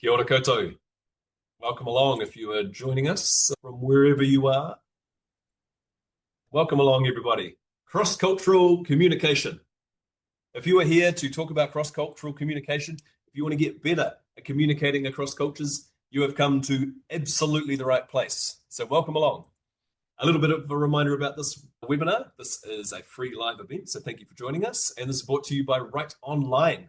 Kia ora koutou. Welcome along if you are joining us from wherever you are. Welcome along, everybody. Cross-cultural communication. If you are here to talk about cross-cultural communication, if you want to get better at communicating across cultures, you have come to absolutely the right place. So welcome along. A little bit of a reminder about this webinar. This is a free live event, so thank you for joining us. And this is brought to you by Right Online.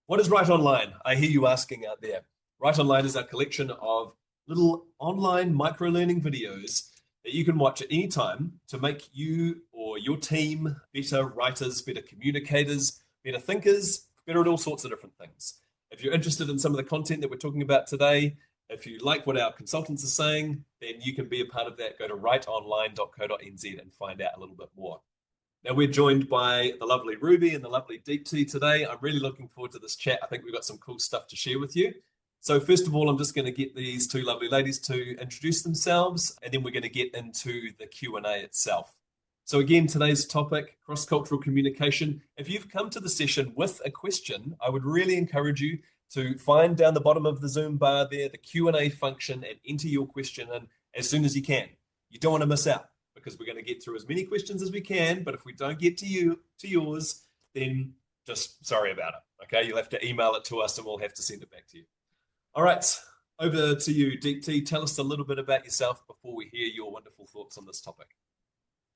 What is Right Online? I hear you asking out there. Right Online is our collection of little online micro-learning videos that you can watch at any time to make you or your team better writers, better communicators, better thinkers, better at all sorts of different things. If you're interested in some of the content that we're talking about today, if you like what our consultants are saying, then you can be a part of that. Go to rightonline.co.nz and find out a little bit more. Now, we're joined by the lovely Ruby and the lovely Deepti today. I'm really looking forward to this chat. I think we've got some cool stuff to share with you. So first of all, I'm just going to get these two lovely ladies to introduce themselves, and then we're going to get into the Q&A itself. So again, today's topic, cross-cultural communication. If you've come to the session with a question, I would really encourage you to find down the bottom of the Zoom bar there, the Q&A function, and enter your question in as soon as you can. You don't want to miss out, because we're going to get through as many questions as we can, but if we don't get to yours, then just sorry about it, okay? You'll have to email it to us and we'll have to send it back to you. All right, over to you, Deepti. Tell us a little bit about yourself before we hear your wonderful thoughts on this topic.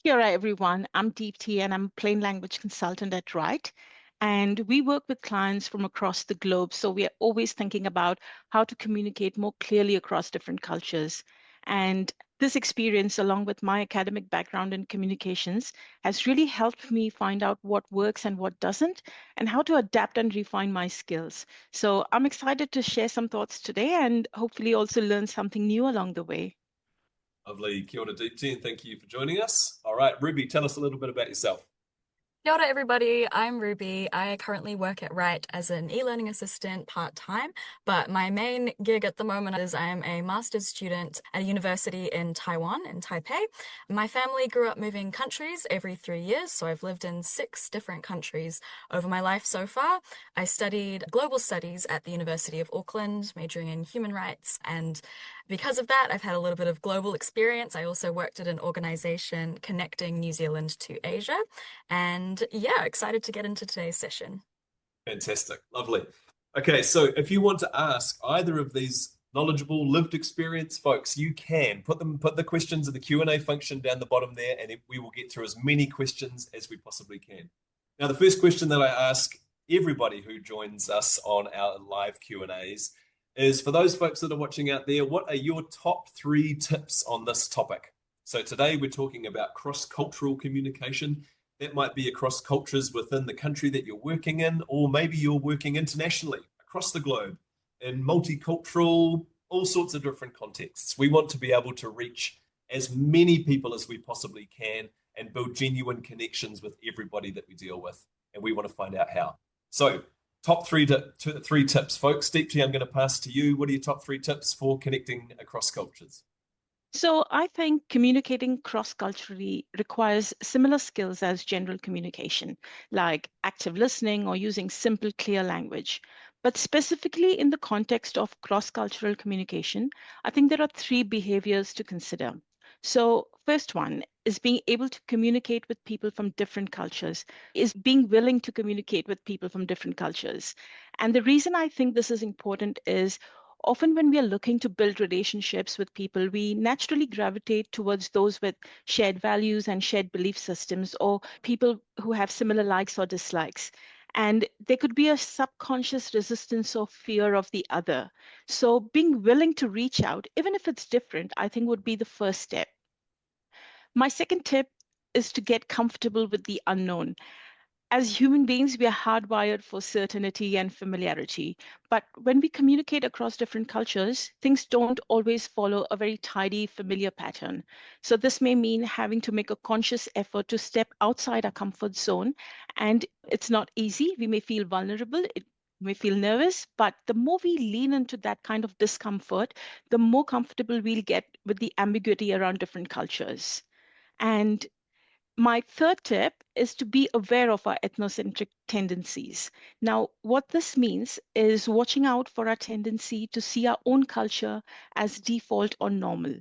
Kia ora, everyone. I'm Deepti, and I'm a plain language consultant at Write. And we work with clients from across the globe, so we are always thinking about how to communicate more clearly across different cultures. And this experience, along with my academic background in communications, has really helped me find out what works and what doesn't, and how to adapt and refine my skills. So I'm excited to share some thoughts today and hopefully also learn something new along the way. Lovely. Kia ora, Deepti, and thank you for joining us. All right, Ruby, tell us a little bit about yourself. Kia ora, everybody. I'm Ruby. I currently work at Write as an e-learning assistant part-time, but my main gig at the moment is I'm a master's student at a university in Taiwan, in Taipei. My family grew up moving countries every 3 years, so I've lived in 6 different countries over my life so far. I studied global studies at the University of Auckland, majoring in human rights, and because of that, I've had a little bit of global experience. I also worked at an organization connecting New Zealand to Asia. And yeah, excited to get into today's session. Fantastic. Lovely. Okay, so if you want to ask either of these knowledgeable, lived experience folks, you can put the questions in the Q&A function down the bottom there, and we will get through as many questions as we possibly can. Now, the first question that I ask everybody who joins us on our live Q&As is, for those folks that are watching out there, what are your top 3 tips on this topic? So today we're talking about cross-cultural communication. That might be across cultures within the country that you're working in, or maybe you're working internationally across the globe in multicultural, all sorts of different contexts. We want to be able to reach as many people as we possibly can and build genuine connections with everybody that we deal with. And we want to find out how. So top 3 tips, folks. Deepti, I'm going to pass to you. What are your top 3 tips for connecting across cultures? So I think communicating cross-culturally requires similar skills as general communication, like active listening or using simple, clear language. But specifically in the context of cross-cultural communication, I think there are 3 behaviors to consider. So first one is being able to communicate with people from different cultures, is being willing to communicate with people from different cultures. And the reason I think this is important is often when we are looking to build relationships with people, we naturally gravitate towards those with shared values and shared belief systems, or people who have similar likes or dislikes. And there could be a subconscious resistance or fear of the other. So being willing to reach out, even if it's different, I think would be the first step. My second tip is to get comfortable with the unknown. As human beings, we are hardwired for certainty and familiarity. But when we communicate across different cultures, things don't always follow a very tidy, familiar pattern. So this may mean having to make a conscious effort to step outside our comfort zone. And it's not easy. We may feel vulnerable. It may feel nervous, but the more we lean into that kind of discomfort, the more comfortable we'll get with the ambiguity around different cultures. And My third tip is to be aware of our ethnocentric tendencies. Now, what this means is watching out for our tendency to see our own culture as default or normal.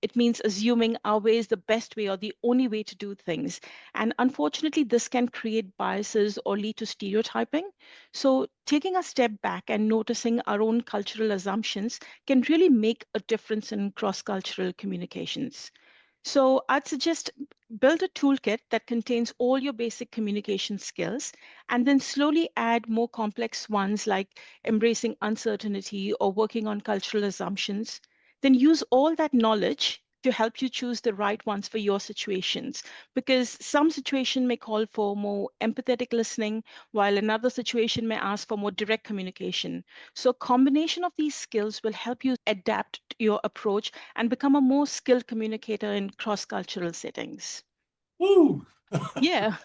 It means assuming our way is the best way or the only way to do things. And unfortunately, this can create biases or lead to stereotyping. So, taking a step back and noticing our own cultural assumptions can really make a difference in cross cultural communications. So I'd suggest build a toolkit that contains all your basic communication skills and then slowly add more complex ones like embracing uncertainty or working on cultural assumptions. Then use all that knowledge to help you choose the right ones for your situations because some situation may call for more empathetic listening while another situation may ask for more direct communication. So a combination of these skills will help you adapt your approach and become a more skilled communicator in cross-cultural settings. Woo! Yeah.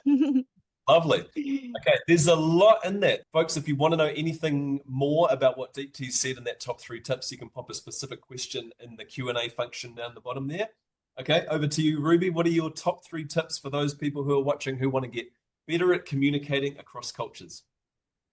Lovely. Okay, there's a lot in that. Folks, if you want to know anything more about what Deepti said in that top 3 tips, you can pop a specific question in the Q&A function down the bottom there. Okay, over to you, Ruby. What are your top 3 tips for those people who are watching who want to get better at communicating across cultures?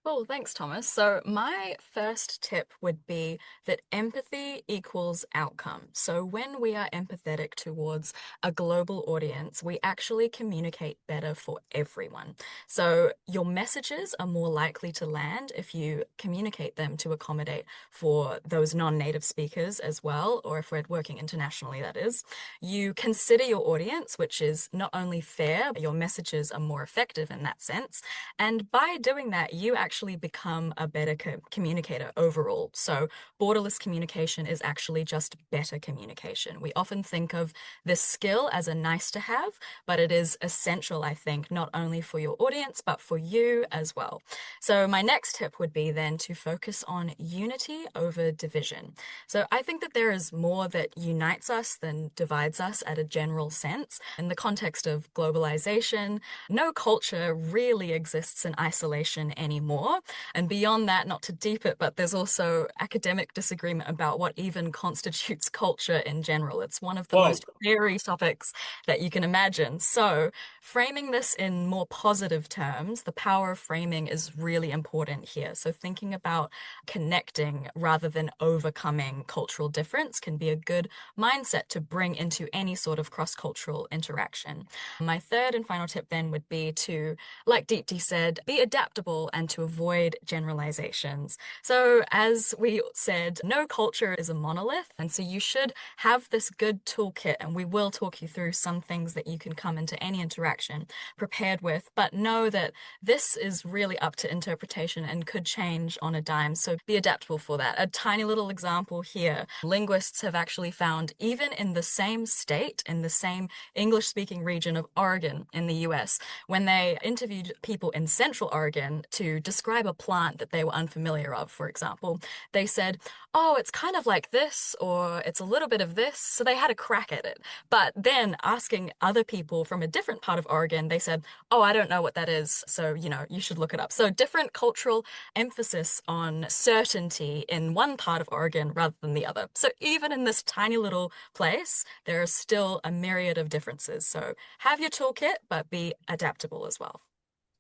Cool, thanks, Thomas. So my first tip would be that empathy equals outcome. So when we are empathetic towards a global audience, we actually communicate better for everyone. So your messages are more likely to land if you communicate them to accommodate for those non-native speakers as well, or if we're working internationally, that is. You consider your audience, which is not only fair, your messages are more effective in that sense. And by doing that, you actually become a better communicator overall. So borderless communication is actually just better communication. We often think of this skill as a nice to have, but it is essential, I think, not only for your audience, but for you as well. So my next tip would be then to focus on unity over division. So I think that there is more that unites us than divides us at a general sense. In the context of globalization, no culture really exists in isolation anymore. And beyond that, not to deep it, but there's also academic disagreement about what even constitutes culture in general. It's one of the most hairy topics that you can imagine. So framing this in more positive terms, the power of framing is really important here. So thinking about connecting rather than overcoming cultural difference can be a good mindset to bring into any sort of cross-cultural interaction. My third and final tip then would be to, like Deepti said, be adaptable and to avoid generalizations. So as we said, no culture is a monolith, and so you should have this good toolkit, and we will talk you through some things that you can come into any interaction prepared with, but know that this is really up to interpretation and could change on a dime, so be adaptable for that. A tiny little example here, linguists have actually found even in the same state, in the same English-speaking region of Oregon in the US, when they interviewed people in Central Oregon to describe a plant that they were unfamiliar of, for example, they said, oh, it's kind of like this, or it's a little bit of this. So they had a crack at it. But then asking other people from a different part of Oregon, they said, oh, I don't know what that is. So, you should look it up. So different cultural emphasis on certainty in one part of Oregon rather than the other. So even in this tiny little place, there is still a myriad of differences. So have your toolkit, but be adaptable as well.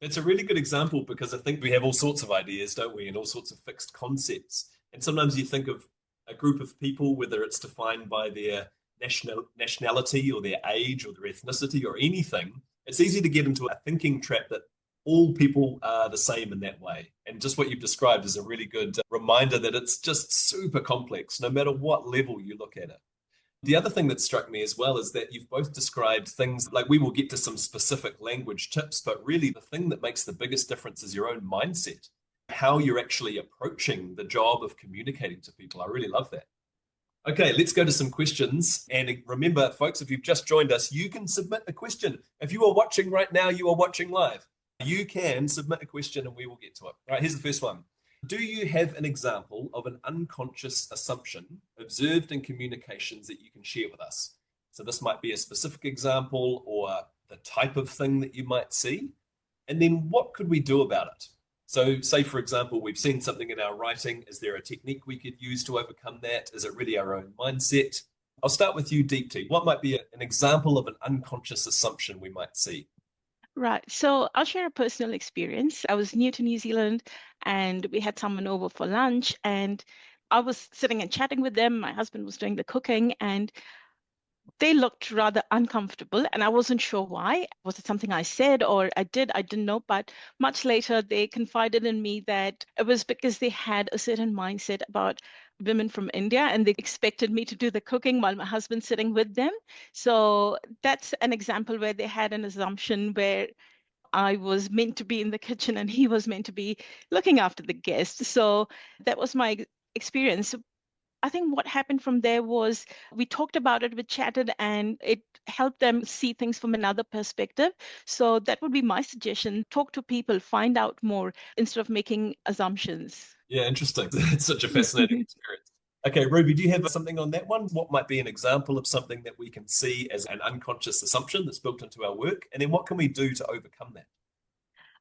It's a really good example because I think we have all sorts of ideas, don't we, and all sorts of fixed concepts. And sometimes you think of a group of people, whether it's defined by their nationality or their age or their ethnicity or anything, it's easy to get into a thinking trap that all people are the same in that way. And just what you've described is a really good reminder that it's just super complex, no matter what level you look at it. The other thing that struck me as well is that you've both described things like we will get to some specific language tips, but really the thing that makes the biggest difference is your own mindset, how you're actually approaching the job of communicating to people. I really love that. Okay, let's go to some questions. And remember, folks, if you've just joined us, you can submit a question. If you are watching right now, you are watching live. You can submit a question and we will get to it. All right, here's the first one. Do you have an example of an unconscious assumption observed in communications that you can share with us? So this might be a specific example or the type of thing that you might see. And then what could we do about it? So say, for example, we've seen something in our writing. Is there a technique we could use to overcome that? Is it really our own mindset? I'll start with you, Deepti. What might be an example of an unconscious assumption we might see? Right. So I'll share a personal experience. I was new to New Zealand and we had someone over for lunch, and I was sitting and chatting with them. My husband was doing the cooking and they looked rather uncomfortable, and I wasn't sure why. Was it something I said or I did? I didn't know. But much later, they confided in me that it was because they had a certain mindset about women from India and they expected me to do the cooking while my husband's sitting with them. So that's an example where they had an assumption where I was meant to be in the kitchen and he was meant to be looking after the guests. So that was my experience. I think what happened from there was we talked about it, we chatted, and it helped them see things from another perspective. So that would be my suggestion. Talk to people, find out more instead of making assumptions. Yeah, interesting. It's such a fascinating experience. Okay, Ruby, do you have something on that one? What might be an example of something that we can see as an unconscious assumption that's built into our work? And then what can we do to overcome that?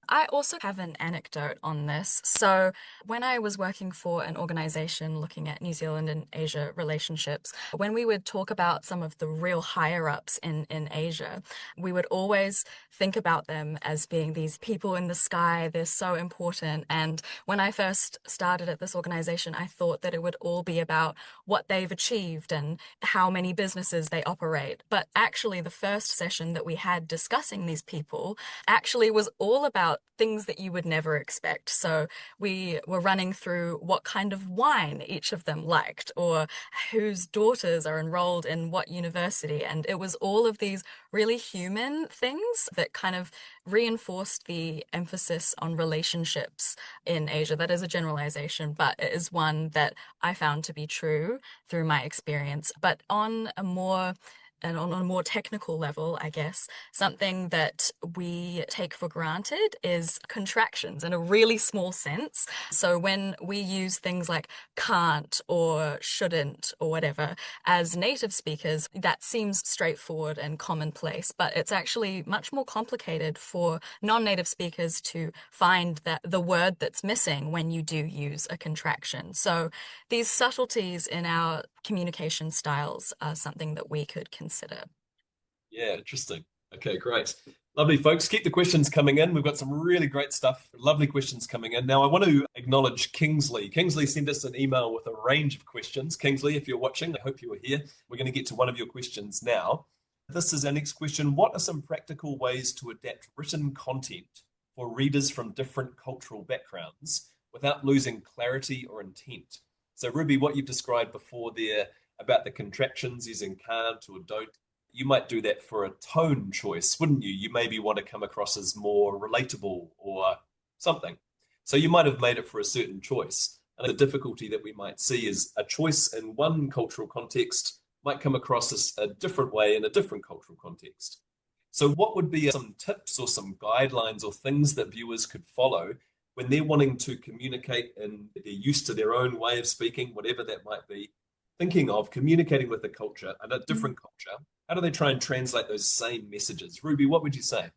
I also have an anecdote on this. So, when I was working for an organization looking at New Zealand and Asia relationships, when we would talk about some of the real higher ups in Asia, we would always think about them as being these people in the sky. They're so important. And when I first started at this organization, I thought that it would all be about what they've achieved and how many businesses they operate. But actually, the first session that we had discussing these people actually was all about things that you would never expect. So we were running through what kind of wine each of them liked, or whose daughters are enrolled in what university. And it was all of these really human things that kind of reinforced the emphasis on relationships in Asia. That is a generalization, but it is one that I found to be true through my experience. But on a more technical level, I guess, something that we take for granted is contractions in a really small sense. So when we use things like can't or shouldn't or whatever as native speakers, that seems straightforward and commonplace, but it's actually much more complicated for non-native speakers to find that the word that's missing when you do use a contraction. So these subtleties in our communication styles are something that we could consider. Yeah, interesting. Okay, great. Lovely, folks. Keep the questions coming in. We've got some really great stuff. Lovely questions coming in. Now, I want to acknowledge Kingsley. Kingsley sent us an email with a range of questions. Kingsley, if you're watching, I hope you were here. We're going to get to one of your questions now. This is our next question. What are some practical ways to adapt written content for readers from different cultural backgrounds without losing clarity or intent? So, Ruby, what you've described before there about the contractions using can't or don't, you might do that for a tone choice, wouldn't you? You maybe want to come across as more relatable or something. So you might have made it for a certain choice. And the difficulty that we might see is a choice in one cultural context might come across as a different way in a different cultural context. So what would be some tips or some guidelines or things that viewers could follow when they're wanting to communicate and they're used to their own way of speaking, whatever that might be, thinking of communicating with a culture and a different culture? How do they try and translate those same messages? Ruby, what would you say?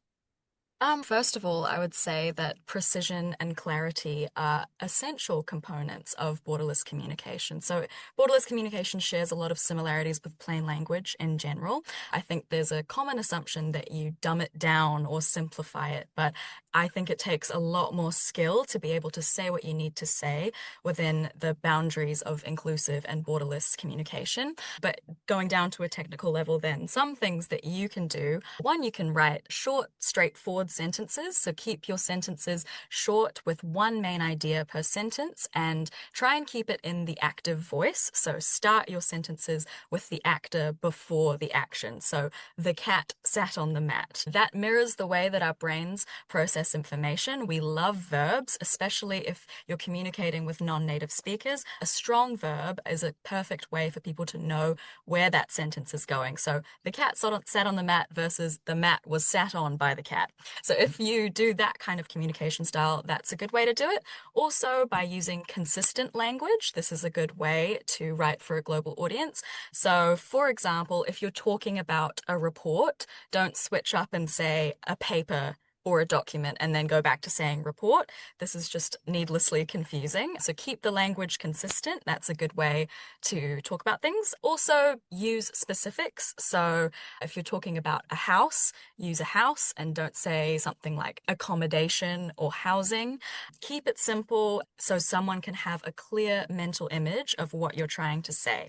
First of all, I would say that precision and clarity are essential components of borderless communication. So, borderless communication shares a lot of similarities with plain language in general. I think there's a common assumption that you dumb it down or simplify it, but I think it takes a lot more skill to be able to say what you need to say within the boundaries of inclusive and borderless communication. But going down to a technical level, then, some things that you can do: one, you can write short, straightforward sentences. So keep your sentences short with one main idea per sentence and try and keep it in the active voice. So start your sentences with the actor before the action. So the cat sat on the mat. That mirrors the way that our brains process information. We love verbs, especially if you're communicating with non-native speakers. A strong verb is a perfect way for people to know where that sentence is going. So the cat sat on the mat versus the mat was sat on by the cat. So if you do that kind of communication style, that's a good way to do it. Also, by using consistent language, this is a good way to write for a global audience. So, for example, if you're talking about a report, don't switch up and say a paper or a document and then go back to saying report. This is just needlessly confusing. So keep the language consistent. That's a good way to talk about things. Also, use specifics. So if you're talking about a house, use a house and don't say something like accommodation or housing. Keep it simple so someone can have a clear mental image of what you're trying to say.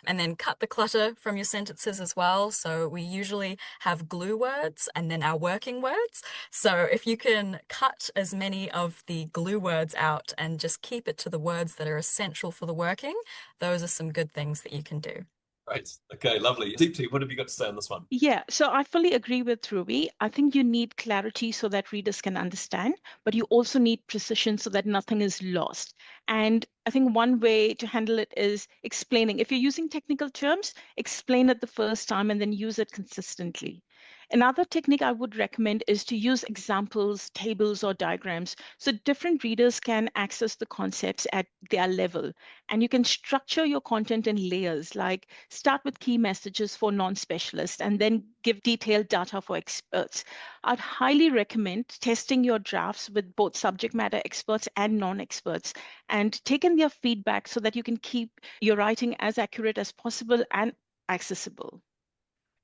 And then cut the clutter from your sentences as well. So we usually have glue words and then our working words. So if you can cut as many of the glue words out and just keep it to the words that are essential for the working, those are some good things that you can do. Right. Okay, lovely. Deepti, what have you got to say on this one? Yeah, so I fully agree with Ruby. I think you need clarity so that readers can understand, but you also need precision so that nothing is lost. And I think one way to handle it is explaining. If you're using technical terms, explain it the first time and then use it consistently. Another technique I would recommend is to use examples, tables, or diagrams so different readers can access the concepts at their level. And you can structure your content in layers, like start with key messages for non-specialists and then give detailed data for experts. I'd highly recommend testing your drafts with both subject matter experts and non-experts and taking their feedback so that you can keep your writing as accurate as possible and accessible.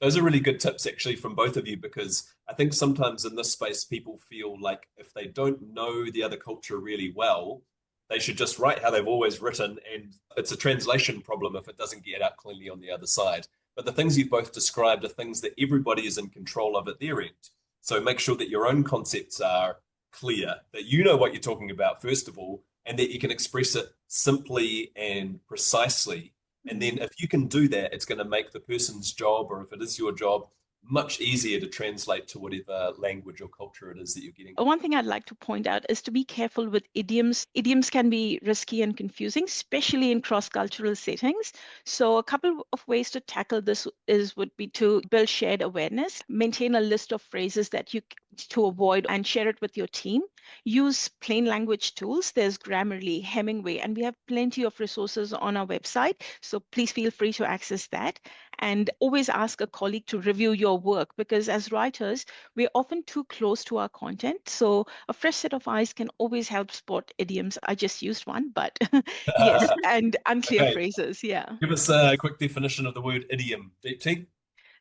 Those are really good tips, actually, from both of you, because I think sometimes in this space, people feel like if they don't know the other culture really well, they should just write how they've always written, and it's a translation problem if it doesn't get out cleanly on the other side. But the things you've both described are things that everybody is in control of at their end. So make sure that your own concepts are clear, that you know what you're talking about, first of all, and that you can express it simply and precisely. And then if you can do that, it's going to make the person's job, or if it is your job, much easier to translate to whatever language or culture it is that you're getting. One thing I'd like to point out is to be careful with idioms. Idioms can be risky and confusing, especially in cross-cultural settings. So a couple of ways to tackle this would be to build shared awareness, maintain a list of phrases that you to avoid and share it with your team. Use plain language tools. There's Grammarly, Hemingway, and we have plenty of resources on our website. So please feel free to access that. And always ask a colleague to review your work, because as writers, we're often too close to our content. So a fresh set of eyes can always help spot idioms. I just used one, but yes, and unclear Okay. phrases. Yeah. Give us a quick definition of the word idiom, Deepti.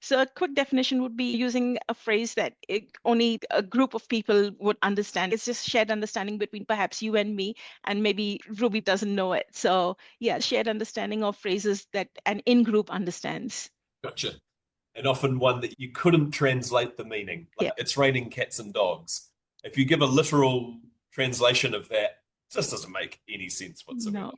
So a quick definition would be using a phrase that only a group of people would understand. It's just shared understanding between perhaps you and me, and maybe Ruby doesn't know it. So yeah, shared understanding of phrases that an in-group understands. Gotcha. And often one that you couldn't translate the meaning. Like it's raining cats and dogs. If you give a literal translation of that, it just doesn't make any sense whatsoever. No.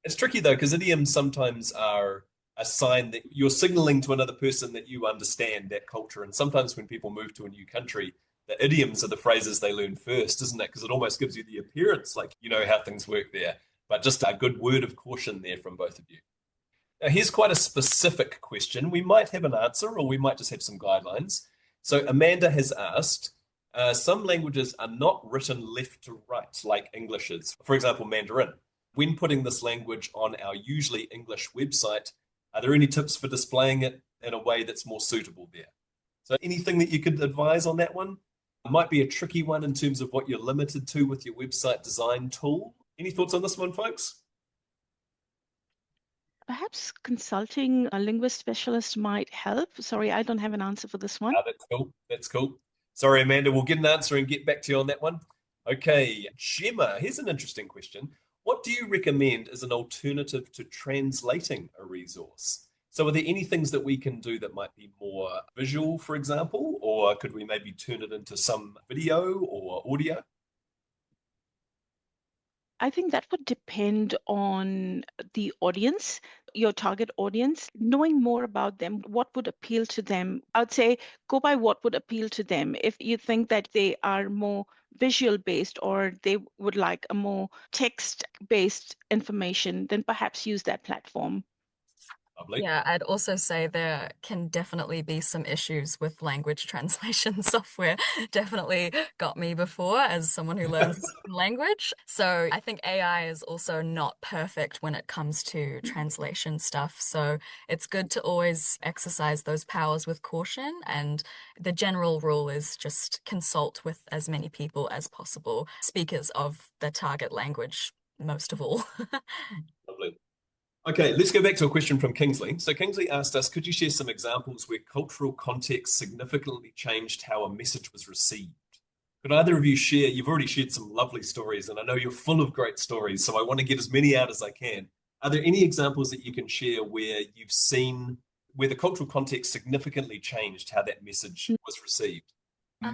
It's tricky though, because idioms sometimes are a sign that you're signaling to another person that you understand that culture. And sometimes when people move to a new country, the idioms are the phrases they learn first, isn't it? Because it almost gives you the appearance like you know how things work there. But just a good word of caution there from both of you. Now, here's quite a specific question. We might have an answer, or we might just have some guidelines. So Amanda has asked, some languages are not written left to right like English is. For example, Mandarin. When putting this language on our usually English website, are there any tips for displaying it in a way that's more suitable there? So anything that you could advise on that one? It might be a tricky one in terms of what you're limited to with your website design tool. Any thoughts on this one, folks? Perhaps consulting a linguist specialist might help. Sorry, I don't have an answer for this one. That's cool. That's cool. Sorry, Amanda, we'll get an answer and get back to you on that one. Okay, Gemma, here's an interesting question. What do you recommend as an alternative to translating a resource? So are there any things that we can do that might be more visual, for example, or could we maybe turn it into some video or audio? I think that would depend on the audience, your target audience, knowing more about them, what would appeal to them. I would say go by what would appeal to them. If you think that they are more visual based or they would like a more text based information, then perhaps use that platform. Lovely. Yeah, I'd also say there can definitely be some issues with language translation software. Definitely got me before as someone who learns a second language. So I think AI is also not perfect when it comes to translation stuff. So it's good to always exercise those powers with caution. And the general rule is just consult with as many people as possible, speakers of the target language, most of all. Lovely. Okay, let's go back to a question from Kingsley. So Kingsley asked us, could you share some examples where cultural context significantly changed how a message was received? Could either of you share? You've already shared some lovely stories, and I know you're full of great stories, so I want to get as many out as I can. Are there any examples that you can share where you've seen where the cultural context significantly changed how that message was received?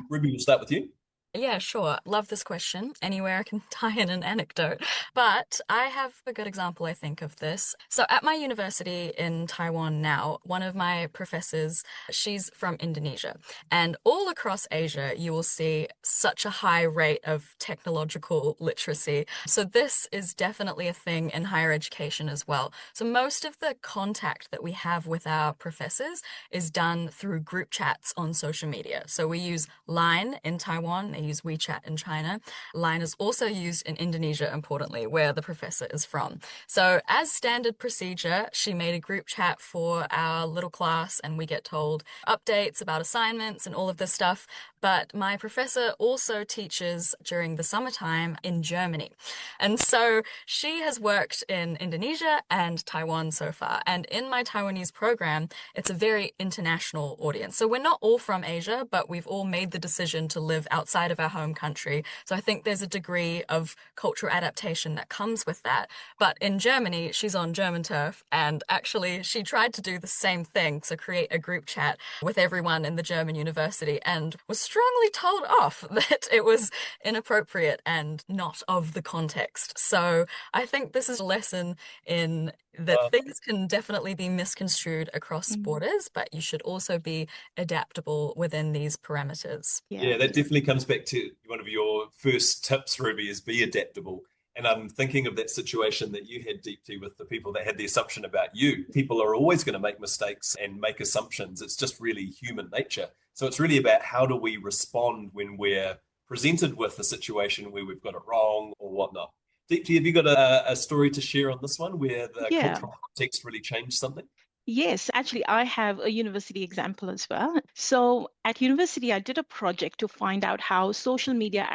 Ruby, we'll start with you. Yeah, sure. Love this question. Anywhere I can tie in an anecdote. But I have a good example, I think, of this. So at my university in Taiwan now, one of my professors, she's from Indonesia. And all across Asia, you will see such a high rate of technological literacy. So this is definitely a thing in higher education as well. So most of the contact that we have with our professors is done through group chats on social media. So we use Line in Taiwan, they use WeChat in China. Line is also used in Indonesia, importantly, where the professor is from. So as standard procedure, she made a group chat for our little class, and we get told updates about assignments and all of this stuff. But my professor also teaches during the summertime in Germany. And so she has worked in Indonesia and Taiwan so far. And in my Taiwanese program, it's a very international audience. So we're not all from Asia, but we've all made the decision to live outside of our home country. So I think there's a degree of cultural adaptation that comes with that. But in Germany, she's on German turf, and actually she tried to do the same thing, so create a group chat with everyone in the German university, and was strongly told off that it was inappropriate and not of the context. So I think this is a lesson in that things can definitely be misconstrued across borders, but you should also be adaptable within these parameters. Yeah, that definitely comes back to one of your first tips, Ruby, is be adaptable. And I'm thinking of that situation that you had, Deepti, with the people that had the assumption about you. People are always going to make mistakes and make assumptions. It's just really human nature. So it's really about how do we respond when we're presented with a situation where we've got it wrong or whatnot. Deepti, have you got a story to share on this one where the cultural context really changed something? Yes, actually, I have a university example as well. So at university, I did a project to find out how social media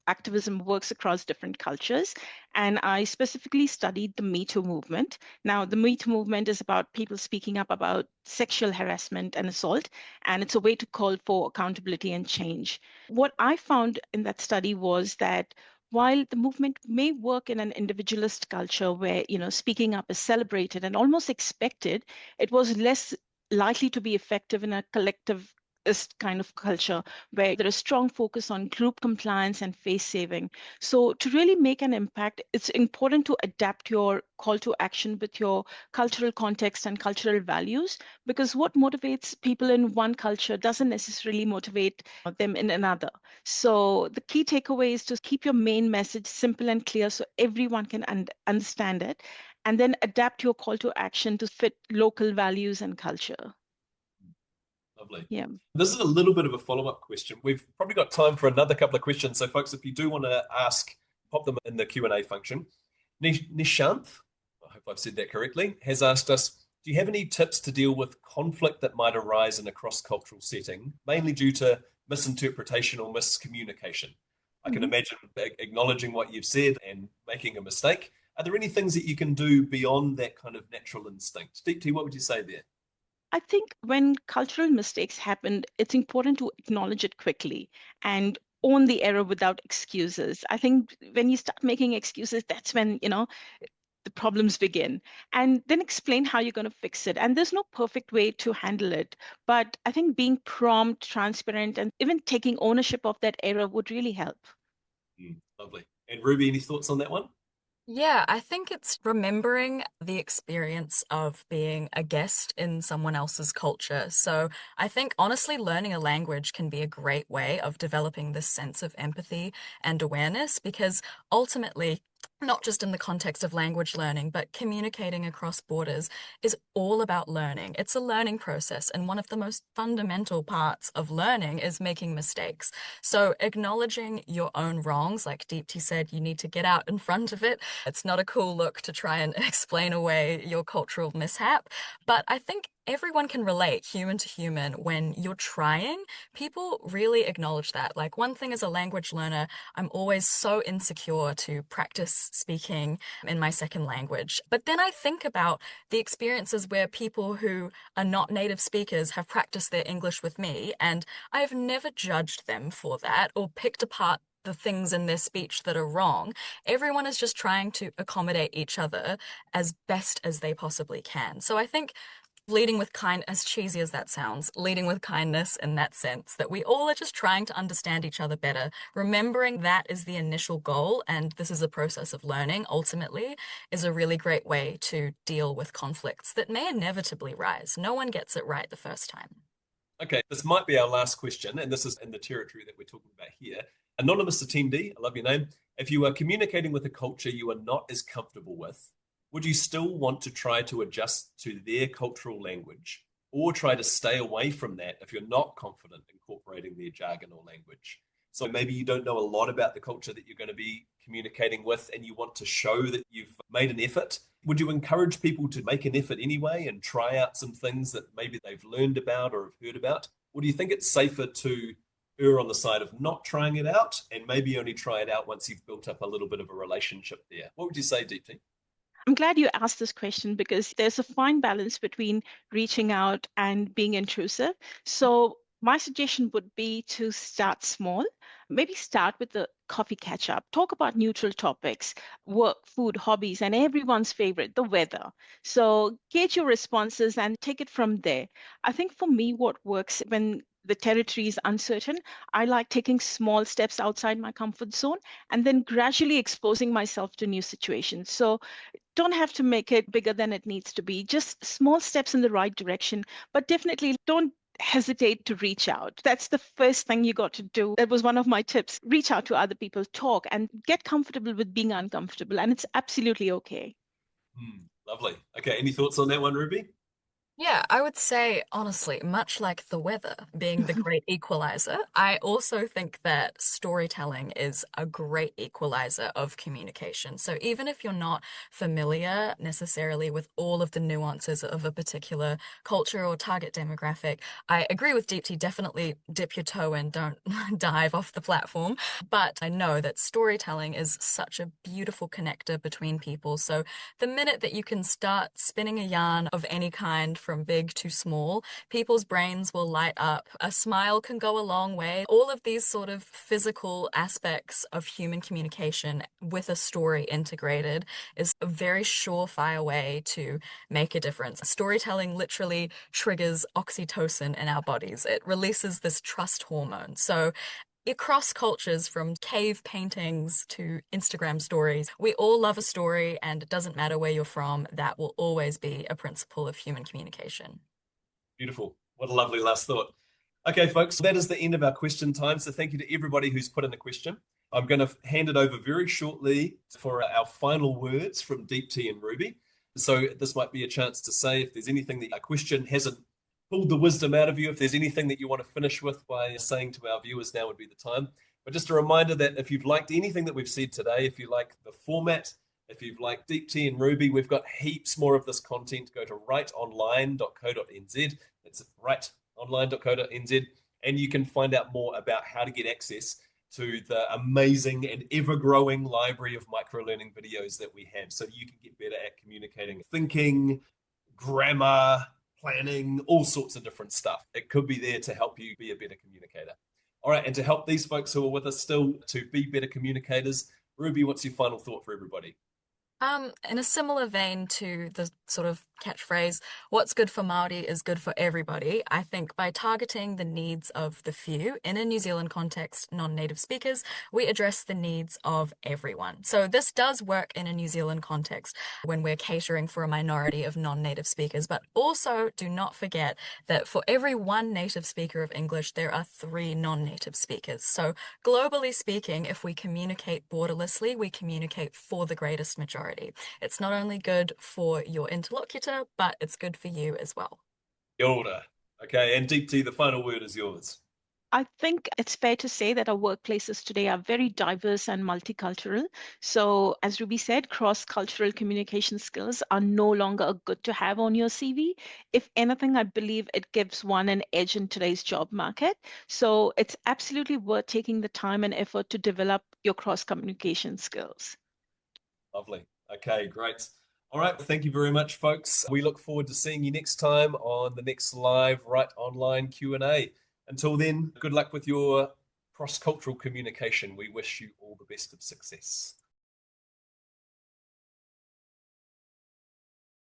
activism works across different cultures. And I specifically studied the Me Too movement. Now, the Me Too movement is about people speaking up about sexual harassment and assault, and it's a way to call for accountability and change. What I found in that study was that while the movement may work in an individualist culture where speaking up is celebrated and almost expected, it was less likely to be effective in a collectivist kind of culture where there is strong focus on group compliance and face saving. So to really make an impact, it's important to adapt your call to action with your cultural context and cultural values, because what motivates people in one culture doesn't necessarily motivate them in another. So the key takeaway is to keep your main message simple and clear so everyone can understand it, and then adapt your call to action to fit local values and culture. Lovely. Yeah. This is a little bit of a follow-up question. We've probably got time for another couple of questions. So folks, if you do want to ask, pop them in the Q&A function. Nishanth, I hope I've said that correctly, has asked us, do you have any tips to deal with conflict that might arise in a cross-cultural setting, mainly due to misinterpretation or miscommunication? I can imagine acknowledging what you've said and making a mistake. Are there any things that you can do beyond that kind of natural instinct? Deepti, what would you say there? I think when cultural mistakes happen, it's important to acknowledge it quickly and own the error without excuses. I think when you start making excuses, that's when, the problems begin. And then explain how you're going to fix it. And there's no perfect way to handle it. But I think being prompt, transparent, and even taking ownership of that error would really help. Lovely. And Ruby, any thoughts on that one? Yeah, I think it's remembering the experience of being a guest in someone else's culture. So I think honestly, learning a language can be a great way of developing this sense of empathy and awareness, because ultimately not just in the context of language learning, but communicating across borders is all about learning. It's a learning process, and one of the most fundamental parts of learning is making mistakes. So acknowledging your own wrongs, like Deepti said, you need to get out in front of it. It's not a cool look to try and explain away your cultural mishap, but I think everyone can relate human to human. When you're trying, people really acknowledge that. Like, one thing as a language learner, I'm always so insecure to practice speaking in my second language. But then I think about the experiences where people who are not native speakers have practiced their English with me, and I've never judged them for that or picked apart the things in their speech that are wrong. Everyone is just trying to accommodate each other as best as they possibly can. So I think leading with kind, as cheesy as that sounds, leading with kindness in that sense, that we all are just trying to understand each other better, remembering that is the initial goal, and this is a process of learning, ultimately, is a really great way to deal with conflicts that may inevitably rise. No one gets it right the first time. Okay, this might be our last question, and this is in the territory that we're talking about here. Anonymous attendee, I love your name. If you are communicating with a culture you are not as comfortable with, would you still want to try to adjust to their cultural language, or try to stay away from that if you're not confident incorporating their jargon or language? So maybe you don't know a lot about the culture that you're going to be communicating with, and you want to show that you've made an effort. Would you encourage people to make an effort anyway and try out some things that maybe they've learned about or have heard about? Or do you think it's safer to err on the side of not trying it out and maybe only try it out once you've built up a little bit of a relationship there? What would you say, Deepti? I'm glad you asked this question because there's a fine balance between reaching out and being intrusive. So my suggestion would be to start small. Maybe start with the coffee catch up. Talk about neutral topics, work, food, hobbies, and everyone's favorite, the weather. So gauge your responses and take it from there. I think for me, what works when the territory is uncertain, I like taking small steps outside my comfort zone and then gradually exposing myself to new situations. So don't have to make it bigger than it needs to be, just small steps in the right direction, but definitely don't hesitate to reach out. That's the first thing you got to do. That was one of my tips. Reach out to other people, talk, and get comfortable with being uncomfortable. And it's absolutely okay. Lovely. Okay, any thoughts on that one, Ruby? Yeah, I would say, honestly, much like the weather being the great equalizer, I also think that storytelling is a great equalizer of communication. So even if you're not familiar necessarily with all of the nuances of a particular culture or target demographic, I agree with Deepti, definitely dip your toe in, don't dive off the platform. But I know that storytelling is such a beautiful connector between people. So the minute that you can start spinning a yarn of any kind, from big to small, people's brains will light up. A smile can go a long way. All of these sort of physical aspects of human communication with a story integrated is a very surefire way to make a difference. Storytelling literally triggers oxytocin in our bodies. It releases this trust hormone. So across cultures, from cave paintings to Instagram stories, we all love a story, and it doesn't matter where you're from, that will always be a principle of human communication. Beautiful. What a lovely last thought. Okay, folks, that is the end of our question time. So thank you to everybody who's put in a question. I'm going to hand it over very shortly for our final words from Deepti and Ruby. So this might be a chance to say if there's anything that a question hasn't pulled the wisdom out of you, if there's anything that you want to finish with by saying to our viewers, now would be the time. But just a reminder that if you've liked anything that we've said today, if you like the format, if you've liked Deepti and Ruby, we've got heaps more of this content. Go to writeonline.co.nz. That's writeonline.co.nz. And you can find out more about how to get access to the amazing and ever-growing library of micro-learning videos that we have, so you can get better at communicating, thinking, grammar, planning, all sorts of different stuff. It could be there to help you be a better communicator. All right, and to help these folks who are with us still to be better communicators, Ruby, what's your final thought for everybody? In a similar vein to the sort of catchphrase, what's good for Māori is good for everybody, I think by targeting the needs of the few, in a New Zealand context, non-native speakers, we address the needs of everyone. So this does work in a New Zealand context when we're catering for a minority of non-native speakers, but also do not forget that for every one native speaker of English, there are 3 non-native speakers. So globally speaking, if we communicate borderlessly, we communicate for the greatest majority. It's not only good for your interlocutor, but it's good for you as well. Kia ora. Okay, and Deepti, the final word is yours. I think it's fair to say that our workplaces today are very diverse and multicultural. So, as Ruby said, cross-cultural communication skills are no longer a good to have on your CV. If anything, I believe it gives one an edge in today's job market. So, it's absolutely worth taking the time and effort to develop your cross-communication skills. Lovely. Okay, great. All right, thank you very much, folks. We look forward to seeing you next time on the next live Right Online Q&A. Until then, good luck with your cross-cultural communication. We wish you all the best of success.